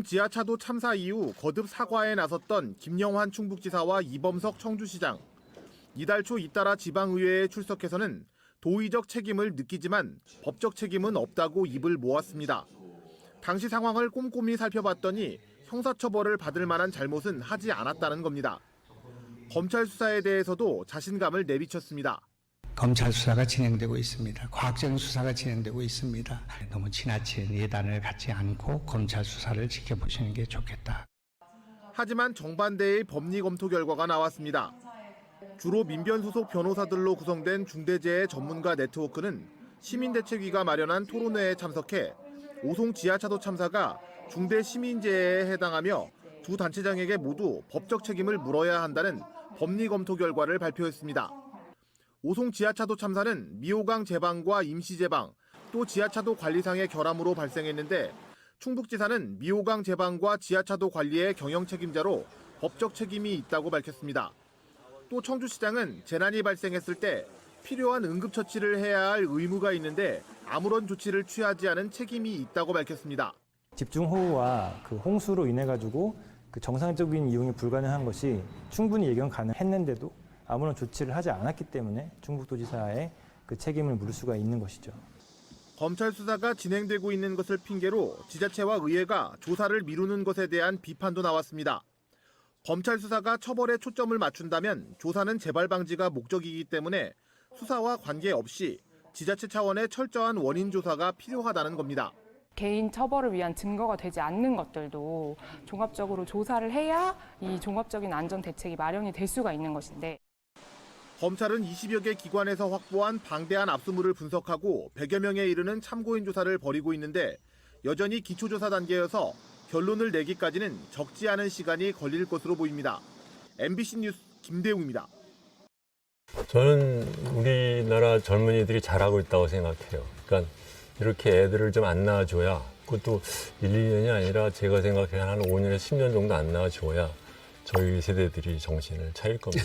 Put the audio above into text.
지하차도 참사 이후 거듭 사과에 나섰던 김영환 충북지사와 이범석 청주시장. 이달 초 잇따라 지방의회에 출석해서는 도의적 책임을 느끼지만 법적 책임은 없다고 입을 모았습니다. 당시 상황을 꼼꼼히 살펴봤더니 형사처벌을 받을 만한 잘못은 하지 않았다는 겁니다. 검찰 수사에 대해서도 자신감을 내비쳤습니다. 검찰 수사가 진행되고 있습니다. 과학적인 수사가 진행되고 있습니다. 너무 지나친 예단을 갖지 않고 검찰 수사를 지켜보시는 게 좋겠다. 하지만 정반대의 법리 검토 결과가 나왔습니다. 주로 민변 소속 변호사들로 구성된 중대재해 전문가 네트워크는 시민대책위가 마련한 토론회에 참석해 오송 지하차도 참사가 중대 시민재해에 해당하며 두 단체장에게 모두 법적 책임을 물어야 한다는 법리 검토 결과를 발표했습니다. 오송 지하차도 참사는 미호강 제방과 임시 제방, 또 지하차도 관리상의 결함으로 발생했는데 충북지사는 미호강 제방과 지하차도 관리의 경영 책임자로 법적 책임이 있다고 밝혔습니다. 또 청주시장은 재난이 발생했을 때 필요한 응급처치를 해야 할 의무가 있는데 아무런 조치를 취하지 않은 책임이 있다고 밝혔습니다. 집중호우와 그 홍수로 인해 가지고 그 정상적인 이용이 불가능한 것이 충분히 예견 가능했는데도 아무런 조치를 하지 않았기 때문에 충북도지사의 그 책임을 물을 수가 있는 것이죠. 검찰 수사가 진행되고 있는 것을 핑계로 지자체와 의회가 조사를 미루는 것에 대한 비판도 나왔습니다. 검찰 수사가 처벌에 초점을 맞춘다면 조사는 재발 방지가 목적이기 때문에 수사와 관계없이 지자체 차원의 철저한 원인 조사가 필요하다는 겁니다. 개인 처벌을 위한 증거가 되지 않는 것들도 종합적으로 조사를 해야 이 종합적인 안전 대책이 마련이 될 수가 있는 것인데 검찰은 20여 개 기관에서 확보한 방대한 압수물을 분석하고 100여 명에 이르는 참고인 조사를 벌이고 있는데 여전히 기초조사 단계여서 결론을 내기까지는 적지 않은 시간이 걸릴 것으로 보입니다. MBC 뉴스 김대웅입니다. 저는 우리나라 젊은이들이 잘하고 있다고 생각해요. 그러니까 이렇게 애들을 좀 안 낳아줘야, 그것도 1, 2년이 아니라 제가 생각해 한 5년에서 10년 정도 안 낳아줘야 저희 세대들이 정신을 차릴 겁니다.